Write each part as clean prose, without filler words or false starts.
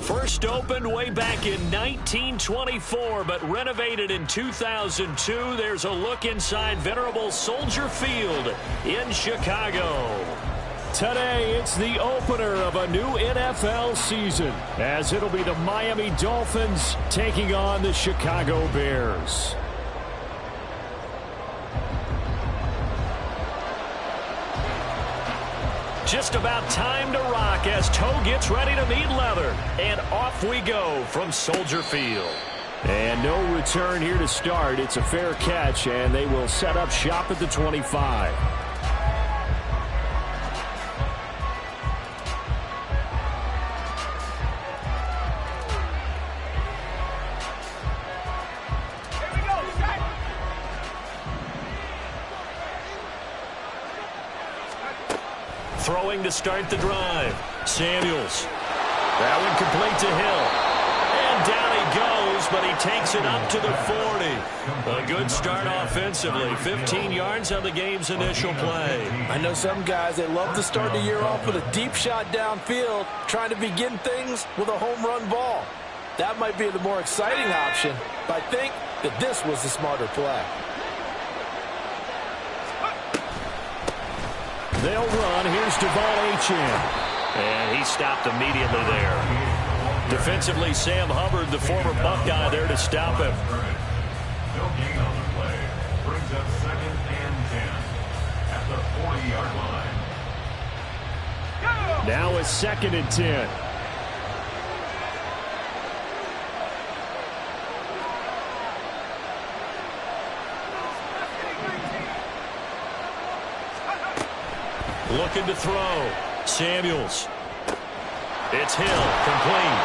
First opened way back in 1924, but renovated in 2002. There's a look inside venerable Soldier Field in Chicago. Today, it's the opener of a new NFL season, as it'll be the Miami Dolphins taking on the Chicago Bears. Just about time to rock as toe gets ready to meet leather. And off we go from Soldier Field. And no return here to start. It's a fair catch, and they will set up shop at the 25. Throwing to start the drive. Samuels. That one complete to Hill. And down he goes, but he takes it up to the 40. A good start offensively. 15 yards on the game's initial play. I know some guys, they love to start the year off with a deep shot downfield, trying to begin things with a home run ball. That might be the more exciting option, but I think that this was the smarter play. They'll run. Here's De'Von Achane. And he stopped immediately there. Defensively, Sam Hubbard, the former Buckeye, there to stop him. No gain on the play. Brings up 2nd and 10 at the 40-yard line. Now it's 2nd and 10. Looking to throw. Samuels. It's Hill, complete.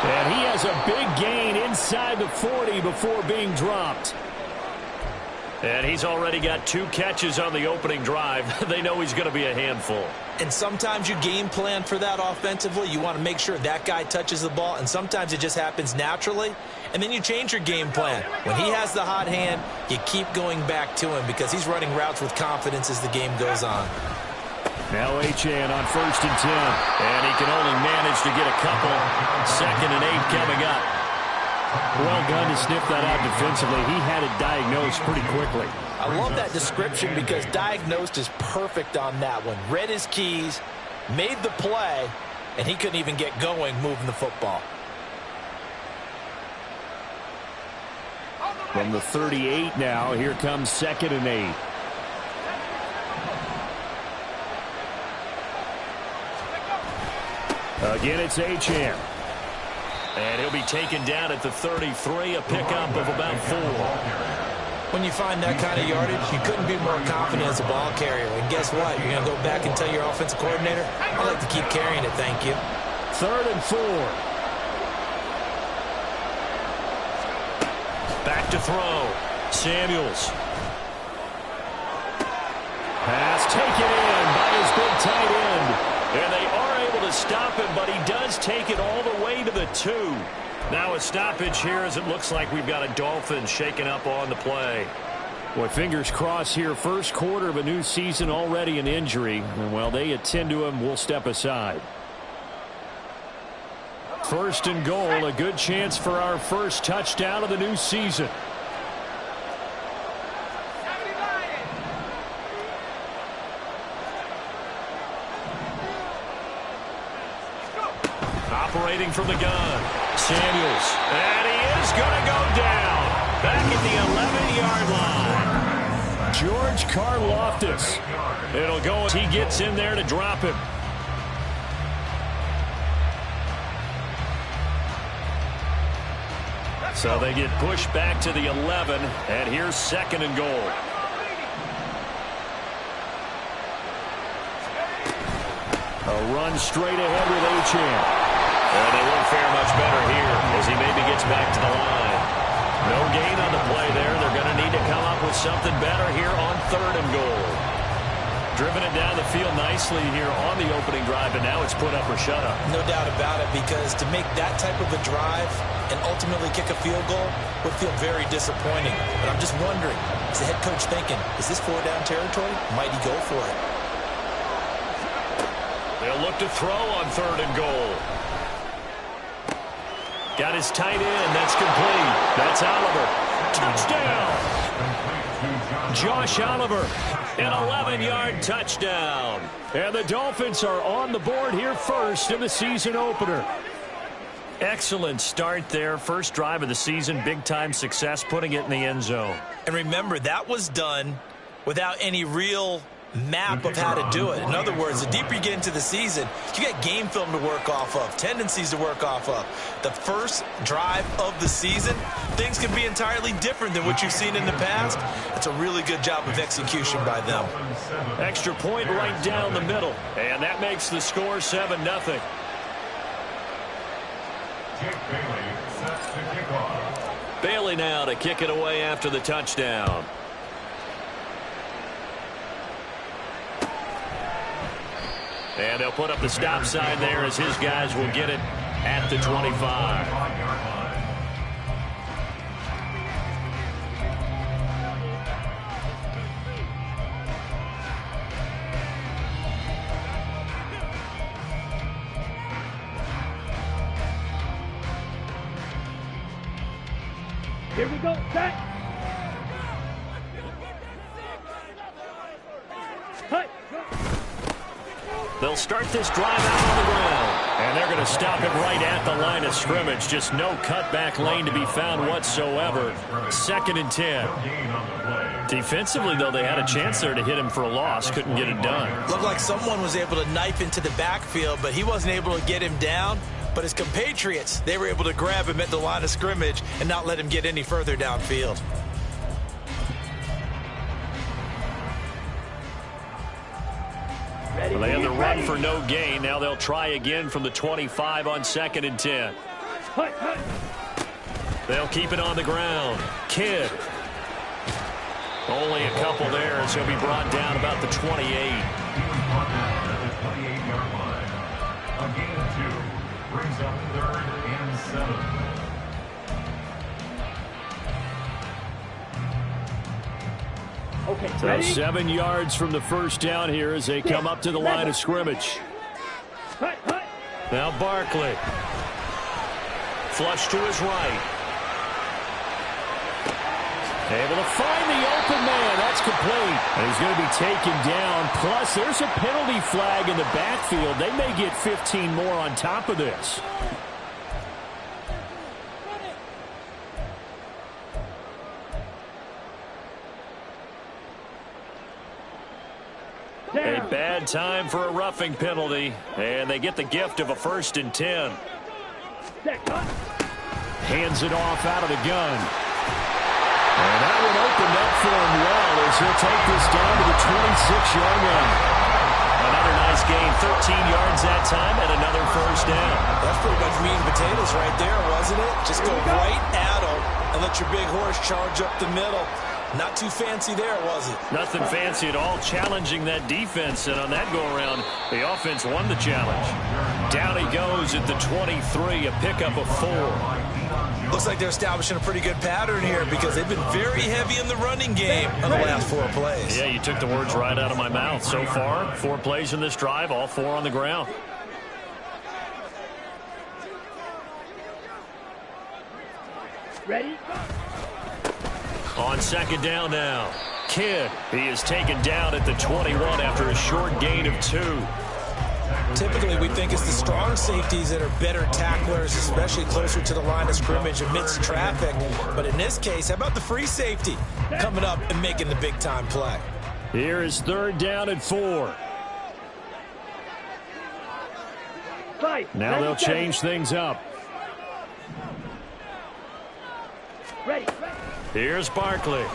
And he has a big gain inside the 40 before being dropped. And he's already got 2 catches on the opening drive. They know he's going to be a handful. And sometimes you game plan for that offensively. You want to make sure that guy touches the ball, and sometimes it just happens naturally. And then you change your game plan. When he has the hot hand, you keep going back to him because he's running routes with confidence as the game goes on. Now Achane on 1st and 10. And he can only manage to get a couple. 2nd and 8 coming up. Well done to sniff that out defensively. He had it diagnosed pretty quickly. I love that description because diagnosed is perfect on that one. Read his keys, made the play, and he couldn't even get going moving the football. From the 38 now, here comes 2nd and 8. Again, it's Achane. And he'll be taken down at the 33, a pickup of about 4. When you find that kind of yardage, you couldn't be more confident as a ball carrier. And guess what? You're going to go back and tell your offensive coordinator, I'd like to keep carrying it, thank you. 3rd and 4. Back to throw. Samuels. Pass taken in by his big tight end. And they are able to stop him, but he does take it all the way to the 2. Now a stoppage here as it looks like we've got a Dolphin shaking up on the play. Boy, fingers crossed here. First quarter of a new season, already an injury. And while they attend to him, we'll step aside. 1st and goal, a good chance for our first touchdown of the new season. Operating from the gun. Samuels. And he is going to go down. Back at the 11-yard line. George Karlaftis. It'll go as he gets in there to drop him. So they get pushed back to the 11. And here's 2nd and goal. A run straight ahead with Achane. And they won't fare much better here as he maybe gets back to the line. No gain on the play there. They're going to need to come up with something better here on 3rd and goal. Driven it down the field nicely here on the opening drive, and now it's put up or shut up. No doubt about it, because to make that type of a drive and ultimately kick a field goal would feel very disappointing. But I'm just wondering, is the head coach thinking, is this 4-down territory? Might he go for it? They'll look to throw on 3rd and goal. Got his tight end. That's complete. That's Oliver. Touchdown. Josh Oliver, an 11-yard touchdown. And the Dolphins are on the board here first in the season opener. Excellent start there. First drive of the season. Big-time success putting it in the end zone. And remember, that was done without any real map of how to do it. In other words, the deeper you get into the season, you got game film to work off of, tendencies to work off of. The first drive of the season, things can be entirely different than what you've seen in the past. It's a really good job of execution by them. Extra point right down the middle, and that makes the score 7-0. Bailey now to kick it away after the touchdown. And they'll put up the stop sign there as his guys will get it at the 25. Here we go, set. They'll start this drive out on the ground. And they're going to stop it right at the line of scrimmage. Just no cutback lane to be found whatsoever. 2nd and 10. Defensively, though, they had a chance there to hit him for a loss. Couldn't get it done. Looked like someone was able to knife into the backfield, but he wasn't able to get him down. But his compatriots, they were able to grab him at the line of scrimmage and not let him get any further downfield. Well, they had the run for no gain. Now they'll try again from the 25 on 2nd and 10. They'll keep it on the ground. Kidd. Only a couple there as he'll be brought down about the 28. A gain of 2 brings up 3rd and 7. Okay, So ready? 7 yards from the first down here as they come up to the line of scrimmage. Now Barkley. Flush to his right. Able to find the open man. That's complete. And he's going to be taken down. Plus, there's a penalty flag in the backfield. They may get 15 more on top of this. A bad time for a roughing penalty, and they get the gift of a 1st and 10. Hands it off out of the gun. And that one opened up for him well as he'll take this down to the 26-yard line. Another nice gain, 13 yards that time, and another 1st down. That's pretty much meat and potatoes right there, wasn't it? Just go right at him and let your big horse charge up the middle. Not too fancy there, was it? Nothing fancy at all, challenging that defense, and on that go-around, the offense won the challenge. Down he goes at the 23, a pickup of 4. Looks like they're establishing a pretty good pattern here because they've been very heavy in the running game on the last 4 plays. Yeah, you took the words right out of my mouth. So far, 4 plays in this drive, all 4 on the ground. Ready? On 2nd down now. Kidd, he is taken down at the 21 after a short gain of 2. Typically, we think it's the strong safeties that are better tacklers, especially closer to the line of scrimmage amidst traffic. But in this case, how about the free safety coming up and making the big-time play? Here is 3rd down and 4. Now they'll change things up. Ready. Here's Barkley. And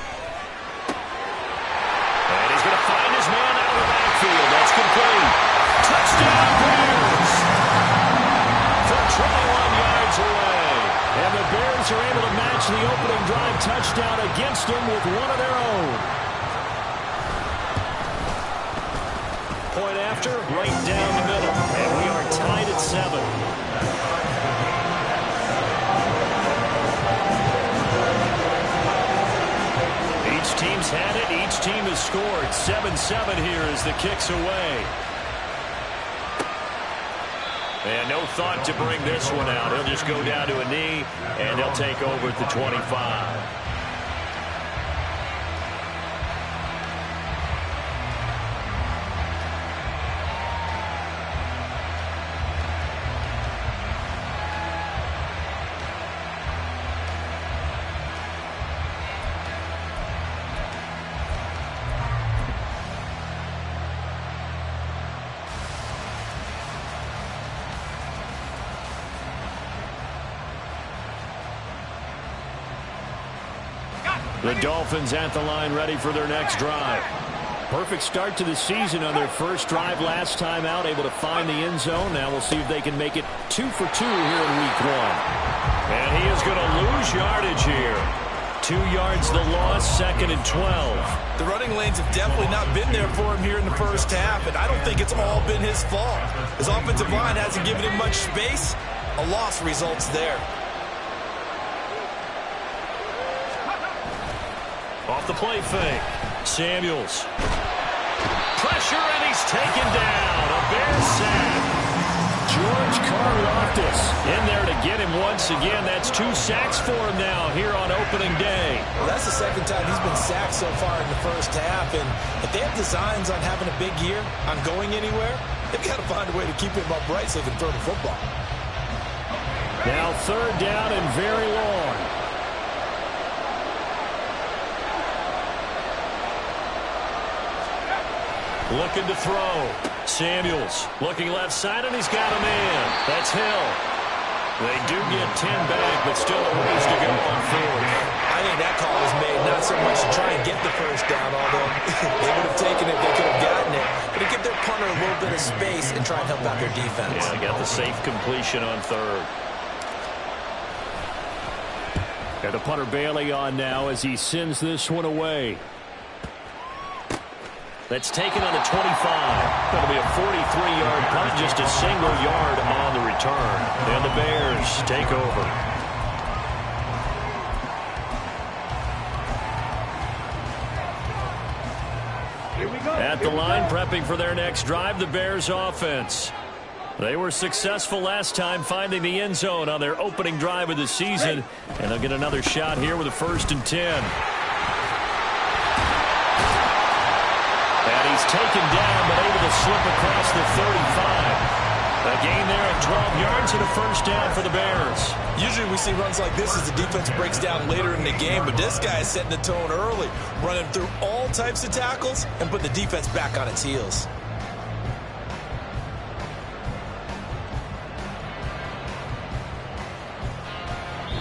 he's going to find his man out of the backfield. That's complete. Touchdown, Bears! From 21 yards away. And the Bears are able to match the opening drive touchdown against them with one of their own. Point after, right down the middle. And we are tied at 7. Each team's had it. Each team has scored. 7-7 here as the kick's away. And no thought to bring this one out. He'll just go down to a knee, and they'll take over at the 25. The Dolphins at the line, ready for their next drive. Perfect start to the season on their first drive last time out, able to find the end zone. Now we'll see if they can make it 2 for 2 here in week 1. And he is going to lose yardage here. 2 yards the loss, 2nd and 12. The running lanes have definitely not been there for him here in the first half, and I don't think it's all been his fault. His offensive line hasn't given him much space. A loss results there. Off the play fake. Samuels. Pressure, and he's taken down. A Bear sack. George Karlaftis in there to get him once again. That's 2 sacks for him now here on opening day. Well, that's the second time he's been sacked so far in the first half. And if they have designs on having a big year, on going anywhere, they've got to find a way to keep him upright so they can throw the football. Now 3rd down and very long. Looking to throw. Samuels looking left side, and he's got a man. That's Hill. They do get 10 back, but still a ways to go on 4th. I think that call was made not so much to try and get the first down, although they would have taken it, they could have gotten it, but to give their punter a little bit of space and try and help out their defense. Yeah, they got the safe completion on 3rd. Got the punter Bailey on now as he sends this one away. That's taken on the 25. That'll be a 43-yard punt, just a single yard on the return. And the Bears take over. Here we go. At the line, prepping for their next drive, the Bears offense. They were successful last time finding the end zone on their opening drive of the season. And they'll get another shot here with a 1st and 10. He's taken down, but able to slip across the 35. A gain there of 12 yards and a 1st down for the Bears. Usually we see runs like this as the defense breaks down later in the game, but this guy is setting the tone early, running through all types of tackles and putting the defense back on its heels.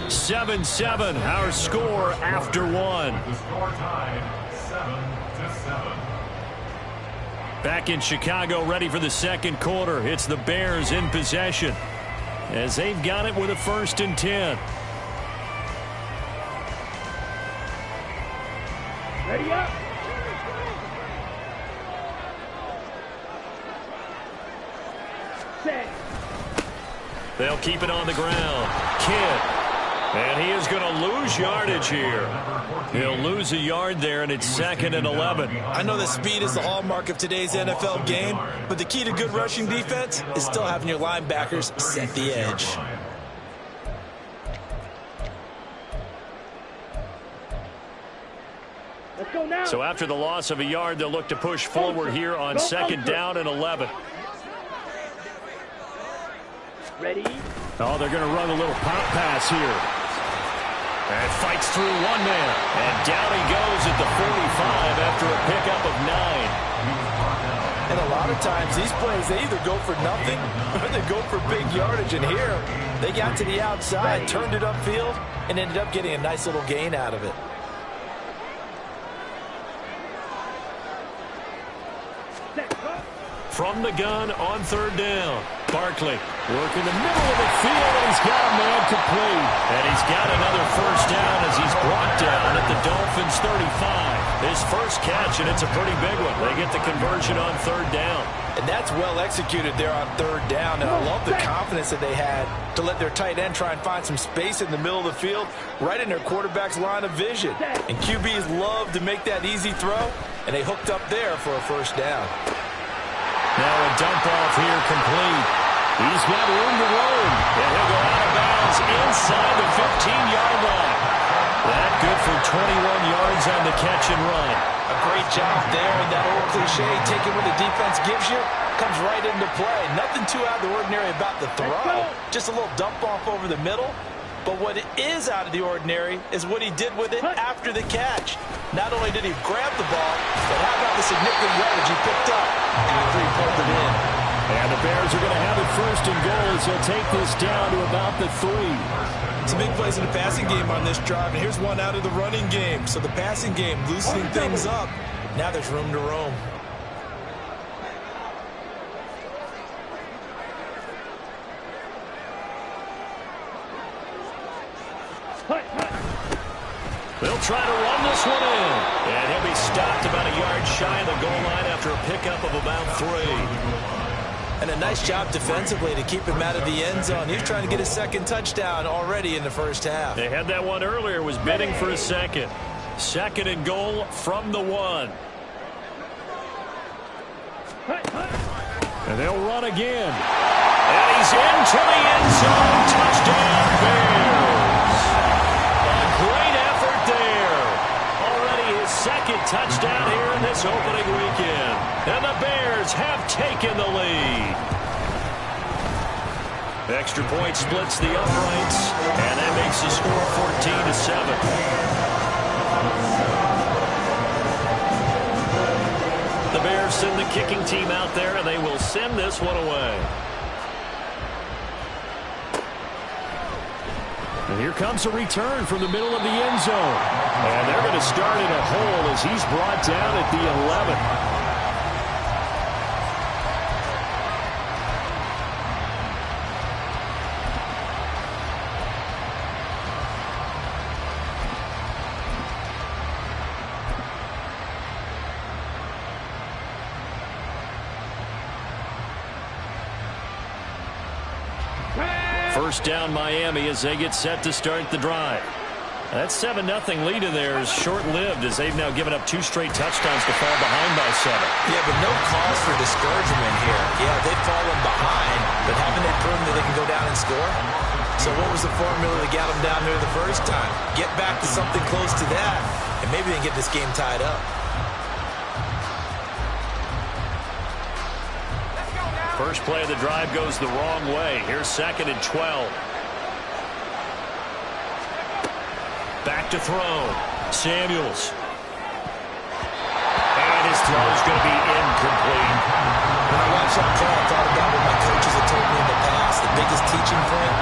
(7-7) our score after 1. The score tied 7-7. Back in Chicago, ready for the 2nd quarter. It's the Bears in possession as they've got it with a 1st and 10. Ready up. Set. They'll keep it on the ground. Kidd. And he is going to lose yardage here. He'll lose a yard there, and it's 2nd and 11. I know that speed is the hallmark of today's NFL game, but the key to good rushing defense is still having your linebackers set the edge. Let's go now. So after the loss of a yard, they'll look to push forward here on 2nd down and 11. Ready? Oh, they're going to run a little pop pass here. And fights through one man. And down he goes at the 45 after a pickup of 9. And a lot of times these plays, they either go for nothing or they go for big yardage. And here, they got to the outside, turned it upfield, and ended up getting a nice little gain out of it. From the gun on 3rd down. Barkley working the middle of the field, and he's got a man complete. And he's got another 1st down as he's brought down at the Dolphins' 35. His first catch, and it's a pretty big one. They get the conversion on 3rd down. And that's well executed there on 3rd down. And I love the confidence that they had to let their tight end try and find some space in the middle of the field, right in their quarterback's line of vision. And QBs love to make that easy throw, and they hooked up there for a 1st down. Now a dump off here complete. He's got room to roam, and he'll go out of bounds inside the 15-yard line. That good for 21 yards on the catch and run. A great job there, and that old cliche, taking what the defense gives you, comes right into play. Nothing too out of the ordinary about the throw. Just a little dump off over the middle. But what is out of the ordinary is what he did with it after the catch. Not only did he grab the ball, but how about the significant yardage he picked up after he pulled it in. And the Bears are going to have it first and goal as they'll take this down to about the 3. Some big plays in the passing game on this drive, and here's one out of the running game. So the passing game loosening things up. Now there's room to roam. They'll try to run this one in. And he'll be stopped about a yard shy of the goal line after a pickup of about 3. And a nice job defensively to keep him out of the end zone. He's trying to get his second touchdown already in the first half. They had that one earlier, was bidding for a second. Second and goal from the 1. And they'll run again. And he's into the end zone. Touchdown, Bears. A great effort there. Already his second touchdown here in this opening weekend. And the Bears have taken the lead. Extra point splits the uprights, and that makes the score 14-7. The Bears send the kicking team out there, and they will send this one away. And here comes a return from the middle of the end zone. And they're going to start in a hole as he's brought down at the 11. First down Miami as they get set to start the drive. That 7-0 lead of theirs short-lived as they've now given up 2 straight touchdowns to fall behind by 7. Yeah, but no cause for discouragement here. Yeah, they've fallen behind, but haven't they proven that they can go down and score? So what was the formula that got them down there the first time? Get back to something close to that, and maybe they can get this game tied up. First play of the drive goes the wrong way. Here's 2nd and 12. Back to throw. Samuels. And his throw is going to be incomplete. When I watched that play, I thought about what my coaches had told me in the past. The biggest teaching point,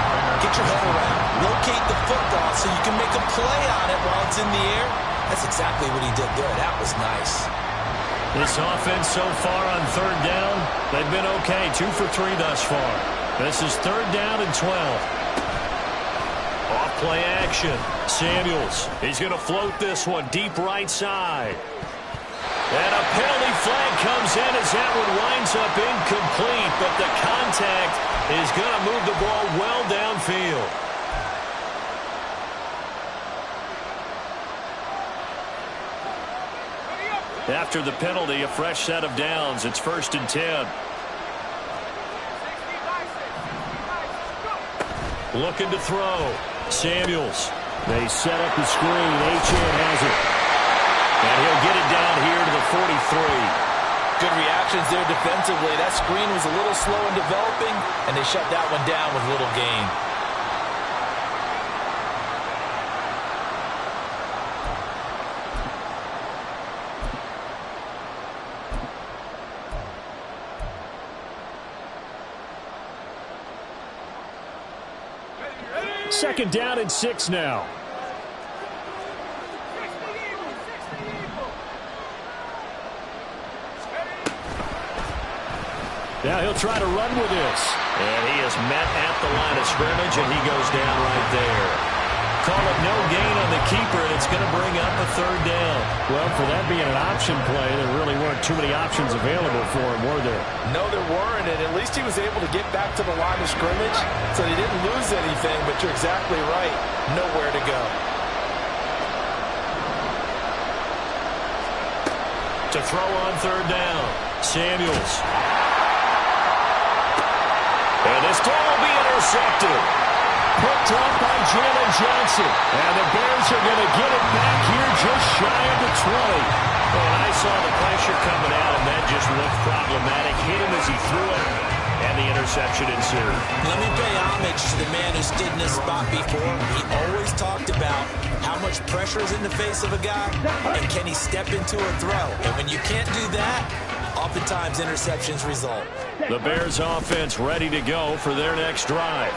get your head around. Locate the football so you can make a play on it while it's in the air. That's exactly what he did there. That was nice. This offense so far on 3rd down, they've been okay. 2 for 3 thus far. This is 3rd down and 12. Off play action. Samuels. He's going to float this one deep right side. And a penalty flag comes in as that one winds up incomplete, but the contact is going to move the ball well downfield. After the penalty, a fresh set of downs. It's 1st and 10. Looking to throw. Samuels. They set up the screen. Achane has it. And he'll get it down here to the 43. Good reactions there defensively. That screen was a little slow in developing, and they shut that one down with little gain. Second down and 6 now. Now he'll try to run with this. And he is met at the line of scrimmage, and he goes down right there. Call it no gain on the keeper, and it's going to bring up a 3rd down. Well, for that being an option play, there really weren't too many options available for him, were there? No, there weren't, and at least he was able to get back to the line of scrimmage, so he didn't lose anything, but you're exactly right. Nowhere to go. To throw on 3rd down, Samuels. And This will be intercepted. Picked up by Jalen Johnson. And the Bears are going to get it back here just shy of the 20. And I saw the pressure coming out, and that just looked problematic. Hit him as he threw it, and the interception ensued. Let me pay homage to the man who stood in this spot before. He always talked about how much pressure is in the face of a guy, and can he step into a throw. And when you can't do that, oftentimes interceptions result. The Bears offense ready to go for their next drive.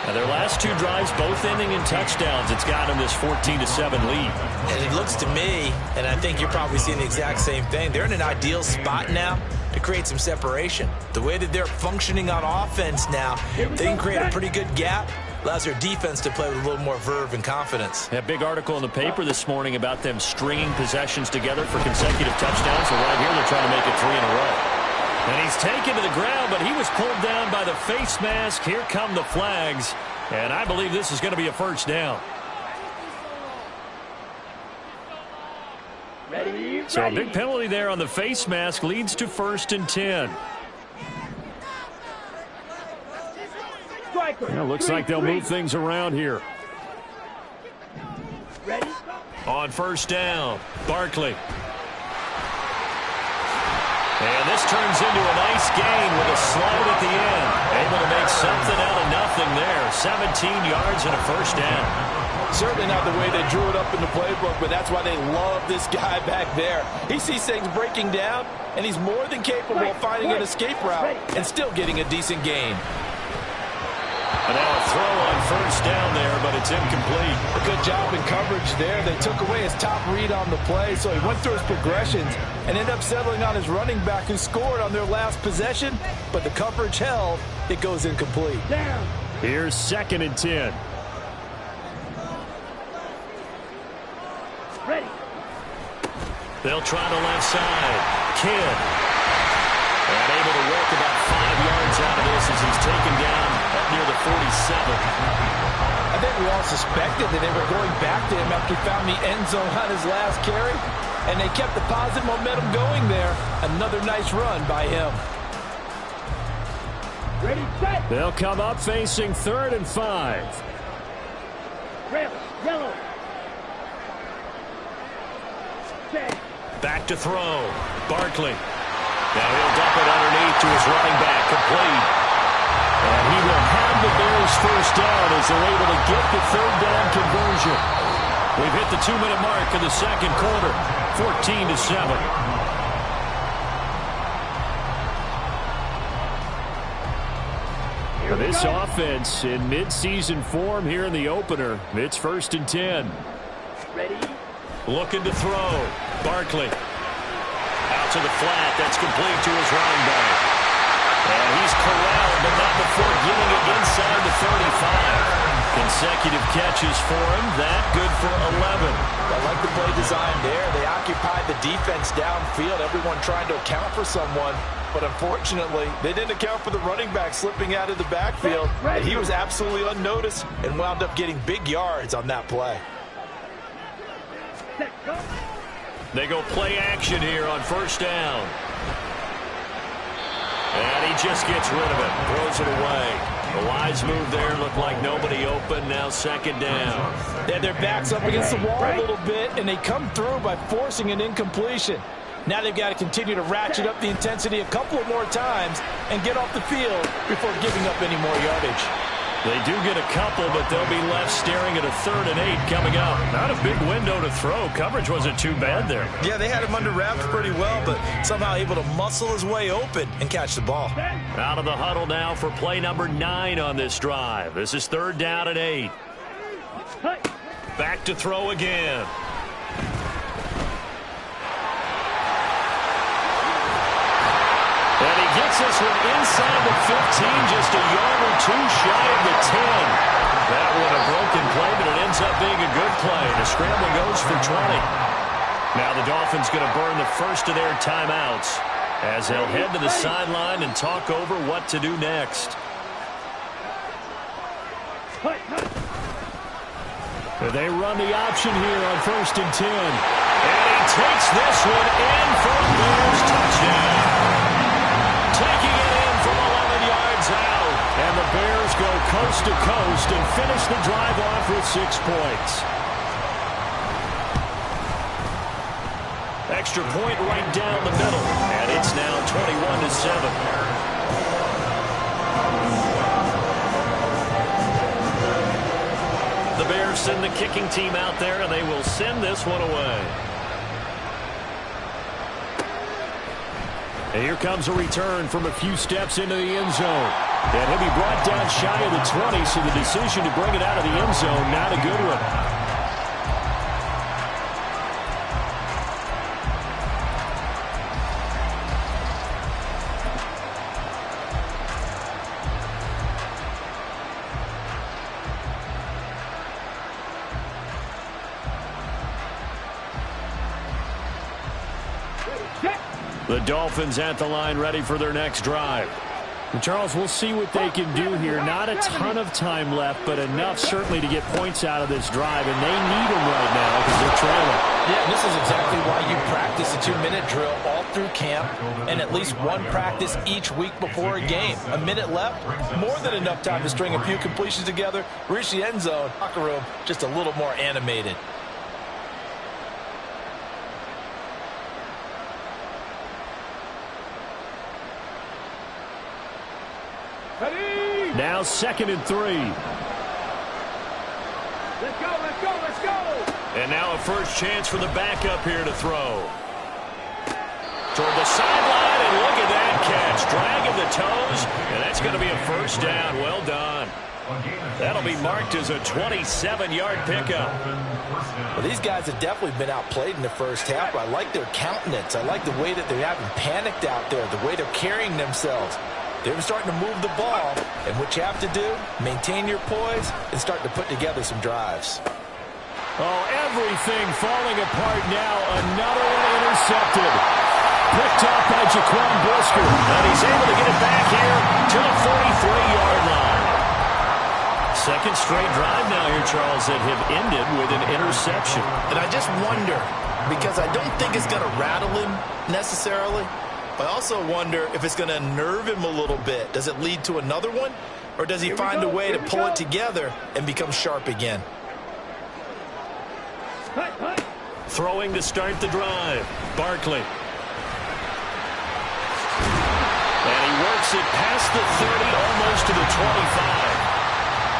Now their last two drives both ending in touchdowns. It's got them this 14-7 lead. And it looks to me, and I think you're probably seeing the exact same thing, they're in an ideal spot now to create some separation. The way that they're functioning on offense now, they can create a pretty good gap. Allows their defense to play with a little more verve and confidence. A big article in the paper this morning about them stringing possessions together for consecutive touchdowns. So right here they're trying to make it 3 in a row. And he's taken to the ground, but he was pulled down by the face mask. Here come the flags. And I believe this is going to be a first down. Ready. So a big penalty there on the face mask leads to 1st and 10. Striker. Looks like they'll move things around here. Ready. On 1st down, Barkley. And this turns into a nice gain with a slide at the end. Able to make something out of nothing there. 17 yards and a 1st down. Certainly not the way they drew it up in the playbook, but that's why they love this guy back there. He sees things breaking down, and he's more than capable of finding an escape route and still getting a decent gain. And now a throw on 1st down there, but it's incomplete. A good job in coverage there. They took away his top read on the play, so he went through his progressions and ended up settling on his running back who scored on their last possession, but the coverage held. It goes incomplete. Down. Here's 2nd and 10. Ready. They'll try the left side. Kidd. And able to work about 5 yards out of this as he's taken down up near the 47. I think we all suspected that they were going back to him after he found the end zone on his last carry, and they kept the positive momentum going there. Another nice run by him. Ready, set. They'll come up facing 3rd and 5. Rail. Yellow. Set. Back to throw. Barkley. Now he'll dump it underneath to his running back. Complete. And he will have the Bears 1st down as they're able to get the 3rd down conversion. We've hit the 2-minute mark of the 2nd quarter. 14-7. This offense in mid-season form here in the opener. It's 1st and 10. Ready. Looking to throw. Barkley. Out to the flat. That's complete to his running back. And he's corralled, but not before getting it inside the 35. Consecutive catches for him. That good for 11. I like the play design there. They occupied the defense downfield, everyone trying to account for someone. But unfortunately, they didn't account for the running back slipping out of the backfield. And he was absolutely unnoticed and wound up getting big yards on that play. Set. Go. They go play action here on 1st down. And he just gets rid of it. Throws it away. A wise move there. Looked like nobody open. Now 2nd down. They had their backs up against the wall a little bit, and they come through by forcing an incompletion. Now they've got to continue to ratchet up the intensity a couple of more times and get off the field before giving up any more yardage. They do get a couple, but they'll be left staring at a 3rd and 8 coming up. Not a big window to throw. Coverage wasn't too bad there. Yeah, they had him under wraps pretty well, but somehow able to muscle his way open and catch the ball. Out of the huddle now for play number 9 on this drive. This is 3rd down and 8. Back to throw again. And he gets this one inside the 15, just a yard or 2 shy of the 10. That one a broken play, but it ends up being a good play. The scramble goes for 20. Now the Dolphins going to burn the first of their timeouts as they'll head to the sideline and talk over what to do next. They run the option here on 1st and 10. And he takes this one in for a Bears touchdown. Taking it in from 11 yards out. And the Bears go coast to coast and finish the drive off with 6 points. Extra point right down the middle. And it's now 21-7. The Bears send the kicking team out there, and they will send this one away. And here comes a return from a few steps into the end zone. And he'll be brought down shy of the 20, so the decision to bring it out of the end zone, not a good one. The Dolphins at the line, ready for their next drive. And Charles, we'll see what they can do here. Not a ton of time left, but enough certainly to get points out of this drive, and they need them right now because they're trailing. Yeah, this is exactly why you practice a 2-minute drill all through camp and at least one practice each week before a game. A minute left, more than enough time to string a few completions together, reach the end zone, locker room just a little more animated. Now 2nd and 3. Let's go, let's go, let's go! And now a first chance for the backup here to throw. Toward the sideline, and look at that catch. Dragging the toes, and that's going to be a first down. Well done. That'll be marked as a 27-yard pickup. Well, these guys have definitely been outplayed in the first half. I like their countenance. I like the way that they haven't panicked out there, the way they're carrying themselves. They're starting to move the ball, and what you have to do, maintain your poise and start to put together some drives. Oh, everything falling apart now. Another one intercepted. Picked up by Jaquan Brisker, and he's able to get it back here to the 43-yard line. Second straight drive now here, Charles, that have ended with an interception. And I just wonder, because I don't think it's going to rattle him necessarily, I also wonder if it's going to nerve him a little bit. Does it lead to another one? Or does he find a way to pull it together and become sharp again? Throwing to start the drive. Barkley. And he works it past the 30, almost to the 25.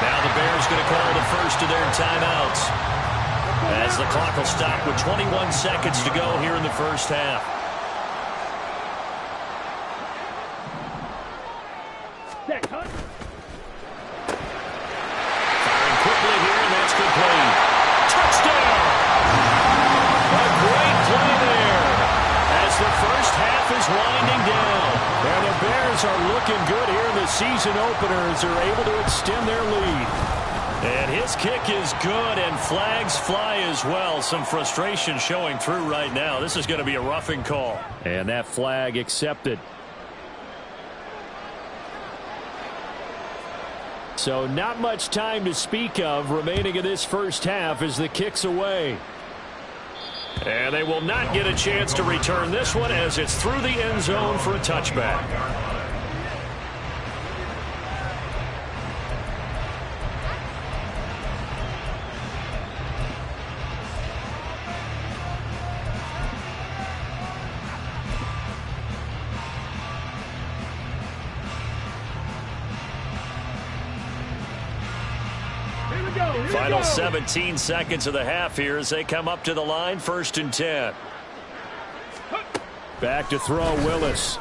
Now the Bears going to call the first of their timeouts, as the clock will stop with 21 seconds to go here in the first half. Firing quickly here, and that's complete. Touchdown! A great play there as the first half is winding down. And the Bears are looking good here in the season opener as they're able to extend their lead. And his kick is good, and flags fly as well. Some frustration showing through right now. This is going to be a roughing call. And that flag accepted. So not much time to speak of remaining in this first half as the kick's away. And they will not get a chance to return this one as it's through the end zone for a touchback. Final 17 seconds of the half here as they come up to the line, 1st and 10. Back to throw, Willis.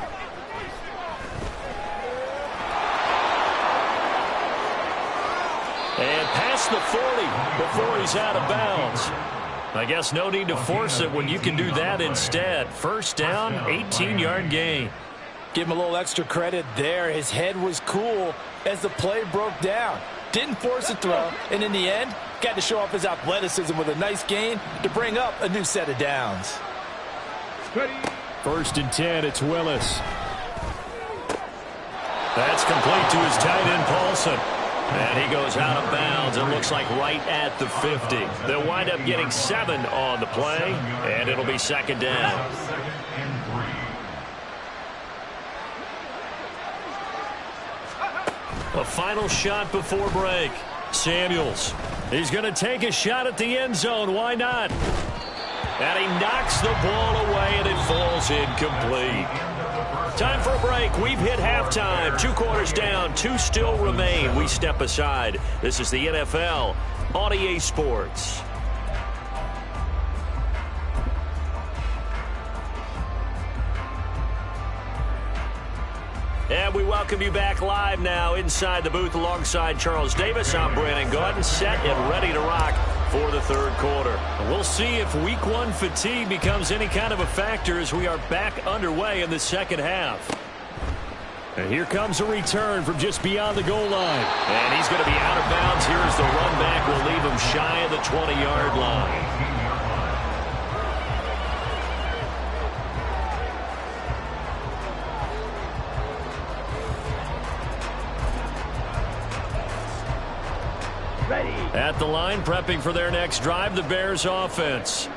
And past the 40 before he's out of bounds. I guess no need to force it when you can do that instead. First down, 18-yard gain. Give him a little extra credit there. His head was cool as the play broke down. Didn't force a throw, and in the end, got to show off his athleticism with a nice gain to bring up a new set of downs. 1st and 10, it's Willis. That's complete to his tight end, Paulson. And he goes out of bounds, it looks like right at the 50. They'll wind up getting 7 on the play, and it'll be 2nd down. A final shot before break. Samuels. He's going to take a shot at the end zone. Why not? And he knocks the ball away, and it falls incomplete. Time for a break. We've hit halftime. 2 quarters down. 2 still remain. We step aside. This is the NFL on EA Sports. And we welcome you back live now inside the booth alongside Charles Davis. I'm Brandon Gaudin, set and ready to rock for the third quarter. We'll see if week 1 fatigue becomes any kind of a factor as we are back underway in the second half. And here comes a return from just beyond the goal line. And he's going to be out of bounds here as the run back will leave him shy of the 20-yard line. At the line, prepping for their next drive, the Bears offense.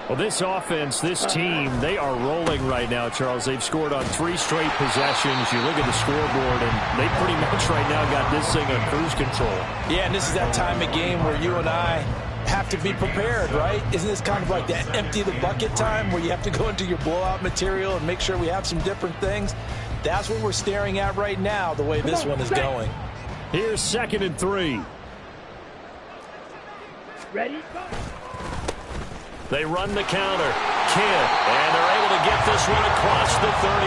Well, this offense, this team, they are rolling right now, Charles. They've scored on 3 straight possessions. You look at the scoreboard, and they pretty much right now got this thing on cruise control. Yeah, and this is that time of game where you and I have to be prepared, right? Isn't this kind of like that empty the bucket time where you have to go into your blowout material and make sure we have some different things? That's what we're staring at right now, the way this one is going. Here's 2nd and 3. Ready? They run the counter. Kidd, and they're able to get this one across the 35.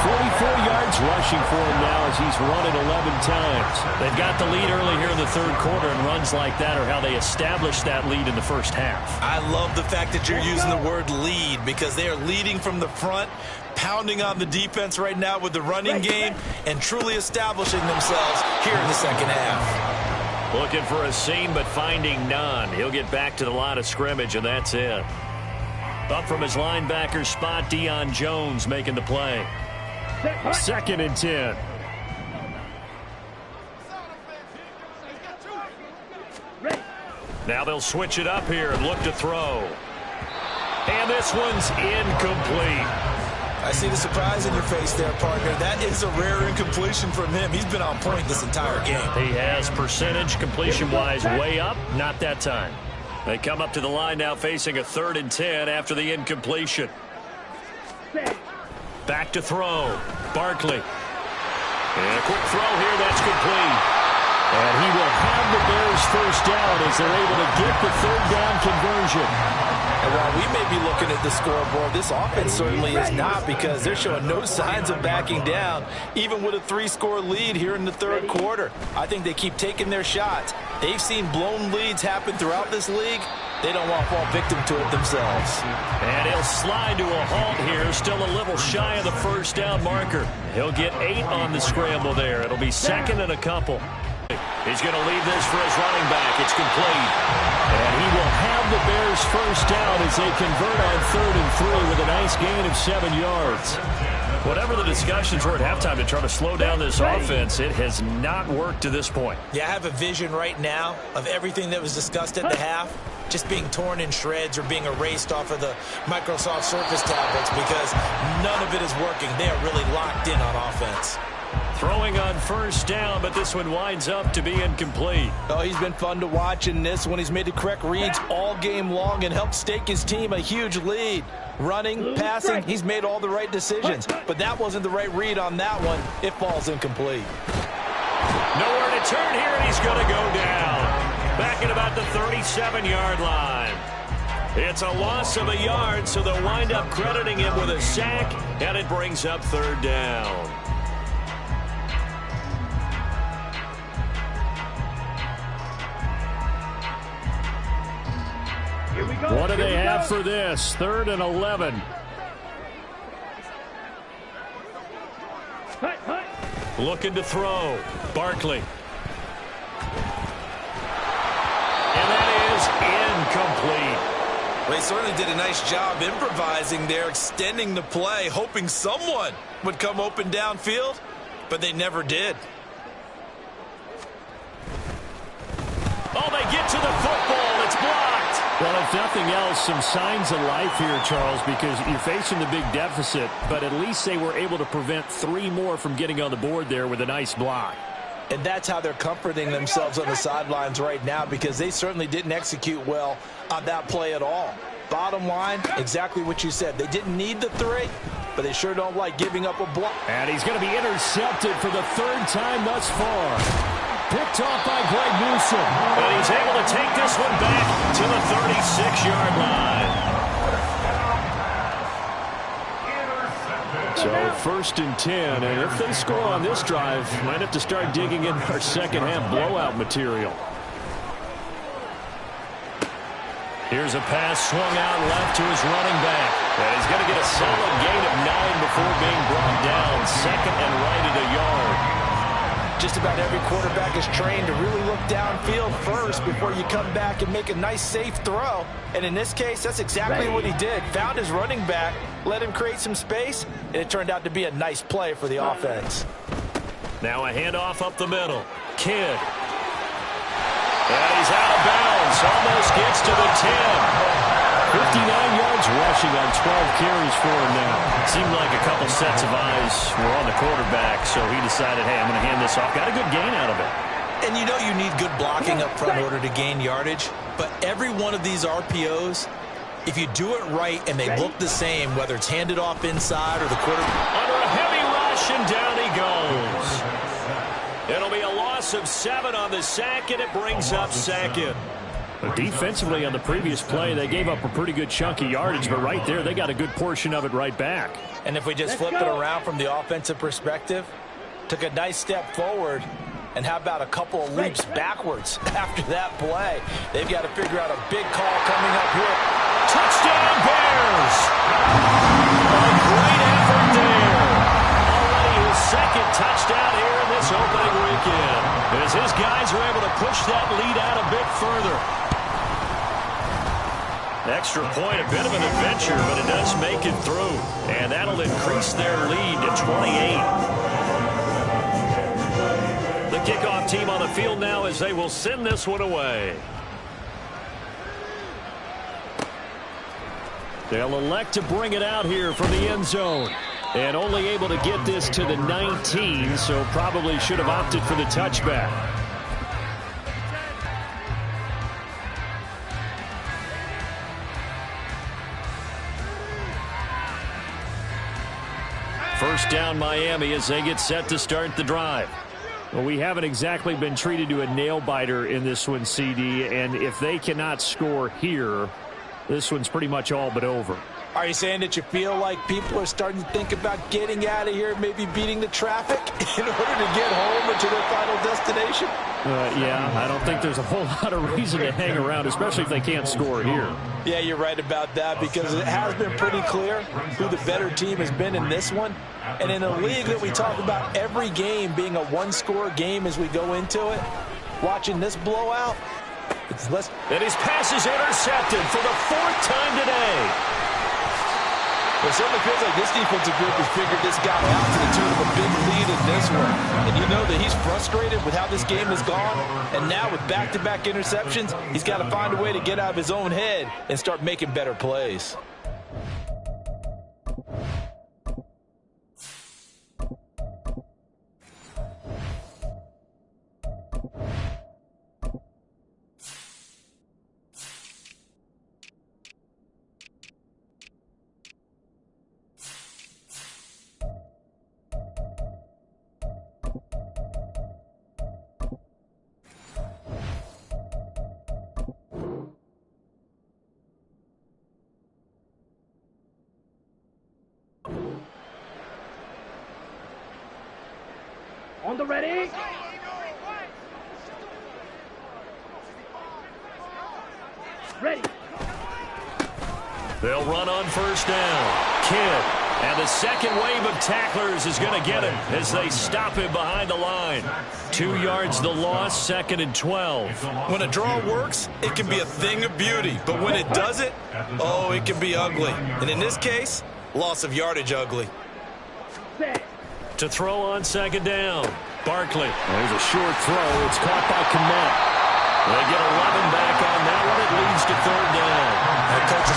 44 yards rushing for him now as he's run it 11 times. They've got the lead early here in the third quarter, and runs like that are how they established that lead in the first half. I love the fact that you're using the word lead because they are leading from the front, pounding on the defense right now with the running game, and truly establishing themselves here in the second half. Looking for a seam, but finding none. He'll get back to the line of scrimmage, and that's it. Up from his linebacker spot, Deion Jones making the play. 2nd and 10. Now they'll switch it up here and look to throw. And this one's incomplete. I see the surprise in your face there, partner. That is a rare incompletion from him. He's been on point this entire game. He has percentage completion-wise way up. Not that time. They come up to the line now facing a 3rd and 10 after the incompletion. Back to throw. Barkley. And a quick throw here. That's complete. And he will have the Bears first down as they're able to get the 3rd down conversion. And while we may be looking at the scoreboard, this offense certainly is not, because they're showing no signs of backing down, even with a 3-score lead here in the third quarter. I think they keep taking their shots. They've seen blown leads happen throughout this league. They don't want to fall victim to it themselves. And he'll slide to a halt here, still a little shy of the first down marker. He'll get 8 on the scramble there. It'll be 2nd and a couple. He's going to leave this for his running back. It's complete. And he will have the Bears first down as they convert on 3rd and 3 with a nice gain of 7 yards. Whatever the discussions were at halftime to try to slow down this offense, it has not worked to this point. Yeah, I have a vision right now of everything that was discussed at the half just being torn in shreds or being erased off of the Microsoft Surface tablets, because none of it is working. They are really locked in on offense. Throwing on first down, but this one winds up to be incomplete. Oh, he's been fun to watch in this one. He's made the correct reads all game long and helped stake his team a huge lead. Running, passing, he's made all the right decisions. But that wasn't the right read on that one. It falls incomplete. Nowhere to turn here, and he's going to go down. Back at about the 37-yard line. It's a loss of a yard, so they'll wind up crediting him with a sack, and it brings up 3rd down. What do they have for this? 3rd and 11. Looking to throw. Barkley. And that is incomplete. Well, he certainly did a nice job improvising there, extending the play, hoping someone would come open downfield, but they never did. Oh, they get to the football. It's blocked. Well, if nothing else, some signs of life here, Charles, because you're facing the big deficit, but at least they were able to prevent 3 more from getting on the board there with a nice block. And that's how they're comforting themselves on the sidelines right now, because they certainly didn't execute well on that play at all. Bottom line, exactly what you said. They didn't need the 3, but they sure don't like giving up a block. And he's going to be intercepted for the 3rd time thus far. Picked off by Greg Newsome. And he's able to take this one back to the 36-yard line. So 1st and 10, and if they score on this drive, might have to start digging in our second-half blowout material. Here's a pass swung out left to his running back. And he's going to get a solid gain of 9 before being brought down. 2nd and right at a yard. Just about every quarterback is trained to really look downfield first before you come back and make a nice, safe throw. And in this case, that's exactly what he did. Found his running back, let him create some space, and it turned out to be a nice play for the offense. Now a handoff up the middle. Kidd. And he's out of bounds. Almost gets to the 10. 59 yards rushing on 12 carries for him now. Seemed like a couple sets of eyes were on the quarterback, so he decided, hey, I'm going to hand this off. Got a good gain out of it. And you know you need good blocking up front in order to gain yardage, but every one of these RPOs, if you do it right and they look the same, whether it's handed off inside or the quarterback. Under a heavy rush, and down he goes. It'll be a loss of 7 on the sack, and it brings up 2nd. But defensively on the previous play, they gave up a pretty good chunk of yardage, but right there, they got a good portion of it right back. And if we just flip it around from the offensive perspective, took a nice step forward, and how about a couple of leaps backwards after that play? They've got to figure out a big call coming up here. Touchdown, Bears! A great effort there. Already his 2nd touchdown here in this opening weekend, as his guys are able to push that lead out a bit further. Extra point, a bit of an adventure, but it does make it through. And that'll increase their lead to 28. The kickoff team on the field now as they will send this one away. They'll elect to bring it out here from the end zone. And only able to get this to the 19, so probably should have opted for the touchback. First down Miami as they get set to start the drive. Well, we haven't exactly been treated to a nail-biter in this one, CD, and if they cannot score here, this one's pretty much all but over. Are you saying that you feel like people are starting to think about getting out of here, maybe beating the traffic in order to get home or to their final destination? Yeah, I don't think there's a whole lot of reason to hang around, especially if they can't score here. Yeah, you're right about that, because it has been pretty clear who the better team has been in this one. And in a league that we talk about every game being a one-score game as we go into it, watching this blowout, it's less. And his pass is intercepted for the 4th time today. It certainly feels like this defensive group has figured this guy out to the tune of a big lead in this one. And you know that he's frustrated with how this game has gone. And now with back-to-back interceptions, he's got to find a way to get out of his own head and start making better plays. On the ready. Ready. They'll run on first down. Kidd. And the second wave of tacklers is going to get him as they stop him behind the line. 2 yards the loss, 2nd and 12. When a draw works, it can be a thing of beauty. But when it doesn't, oh, it can be ugly. And in this case, loss of yardage ugly. Set. To throw on second down. Barkley. There's a short throw. It's caught by Kmet. They get 11 back on that one. It leads to 3rd down.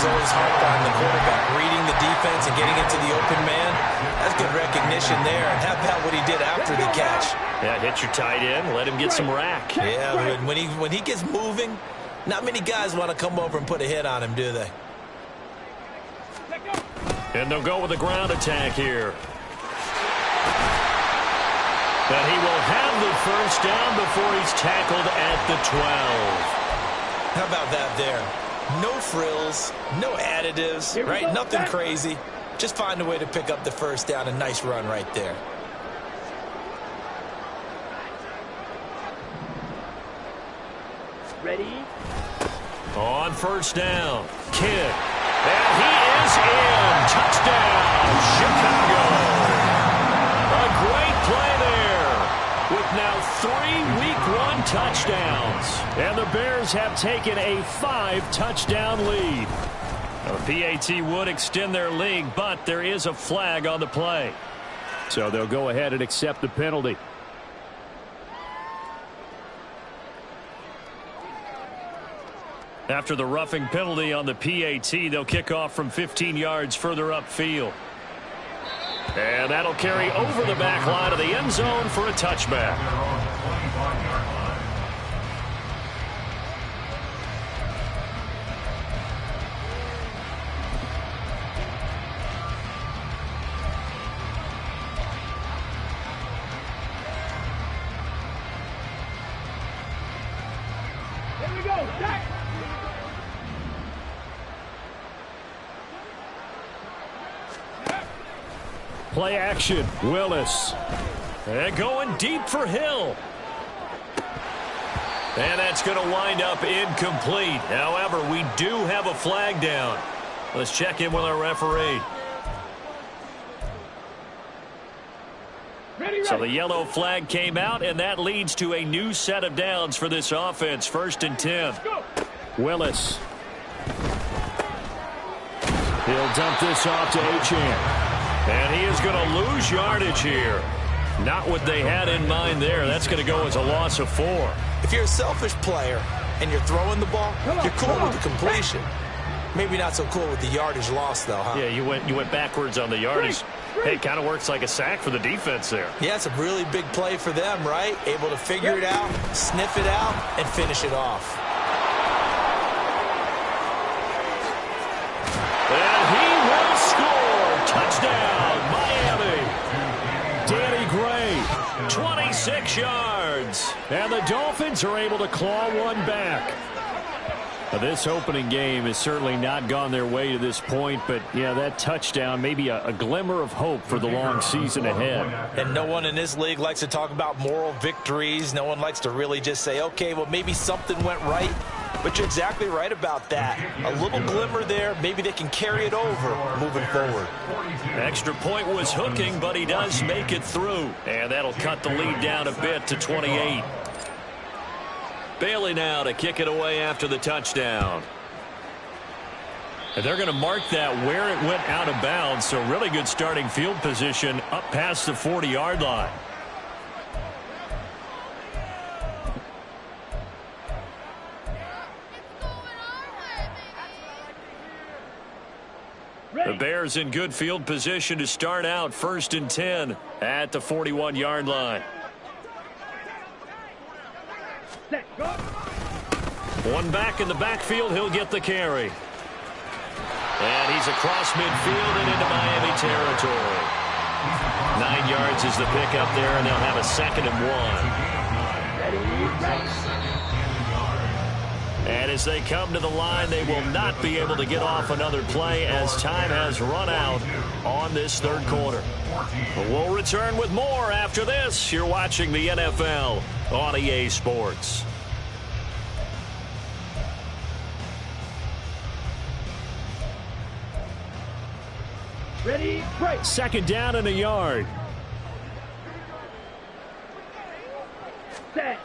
coaches always harp on the quarterback reading the defense and getting into the open man. That's good recognition there. And how about what he did after the catch? Yeah, hit your tight end, let him get some rack. Yeah, when he gets moving, not many guys want to come over and put a hit on him, do they? And they'll go with a ground attack here. But he will have the first down before he's tackled at the 12. How about that there? No frills, no additives, right? Nothing crazy. Just find a way to pick up the first down. A nice run right there. Ready? On first down, Kidd. And he is in. Touchdown, Chicago. A great play there with now 3 Week 1 touchdowns. And the Bears have taken a 5-touchdown lead. Now, the PAT would extend their lead, but there is a flag on the play. So they'll go ahead and accept the penalty. After the roughing penalty on the PAT, they'll kick off from 15 yards further upfield. And that'll carry over the back line of the end zone for a touchback. Here we go. Jack. Play action, Willis. And going deep for Hill. And that's going to wind up incomplete. However, we do have a flag down. Let's check in with our referee. So the yellow flag came out, and that leads to a new set of downs for this offense. 1st and 10. Willis. He'll dump this off to Achane. And he is going to lose yardage here. Not what they had in mind there. That's going to go as a loss of 4. If you're a selfish player and you're throwing the ball, you're cool with the completion. Maybe not so cool with the yardage loss, though, huh? Yeah, you went backwards on the yardage. Hey, it kind of works like a sack for the defense there. Yeah, it's a really big play for them, right? Able to figure it out, sniff it out, and finish it off. And he will score. Touchdown, Miami. Danny Gray, 26 yards. And the Dolphins are able to claw one back. Now, this opening game has certainly not gone their way to this point, but, yeah, that touchdown, maybe a glimmer of hope for the long season ahead. And no one in this league likes to talk about moral victories. No one likes to really just say, okay, well, maybe something went right. But you're exactly right about that. A little glimmer there. Maybe they can carry it over moving forward. Extra point was hooking, but he does make it through. And that'll cut the lead down a bit to 28. Bailey now to kick it away after the touchdown. And they're going to mark that where it went out of bounds. So really good starting field position up past the 40-yard line. The Bears in good field position to start out 1st and 10 at the 41-yard line. One back in the backfield, he'll get the carry. And he's across midfield and into Miami territory. 9 yards is the pickup there, and they'll have a 2nd and 1. And as they come to the line, they will not be able to get off another play as time has run out on this 3rd quarter. But we'll return with more after this. You're watching the NFL on EA Sports. Ready, break. 2nd down and a yard. Set.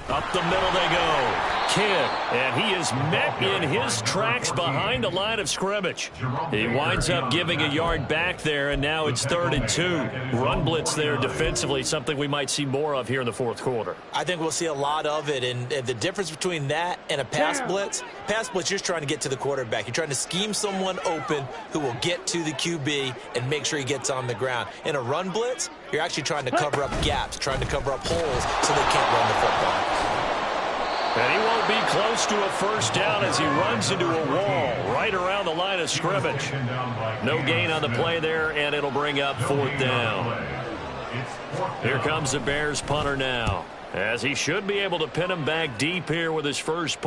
Up the middle they go. kick, and he is met in his tracks behind the line of scrimmage. He winds up giving a yard back there, and now it's 3rd and 2. Run blitz there defensively, something we might see more of here in the fourth quarter. I think we'll see a lot of it, and the difference between that and a pass blitz, you're just trying to get to the quarterback. You're trying to scheme someone open who will get to the QB and make sure he gets on the ground. In a run blitz, you're actually trying to cover up gaps, trying to cover up holes so they can't run the football. And he won't be close to a first down as he runs into a wall right around the line of scrimmage. No gain on the play there, and it'll bring up 4th down. Here comes the Bears punter now, as he should be able to pin him back deep here with his first punt.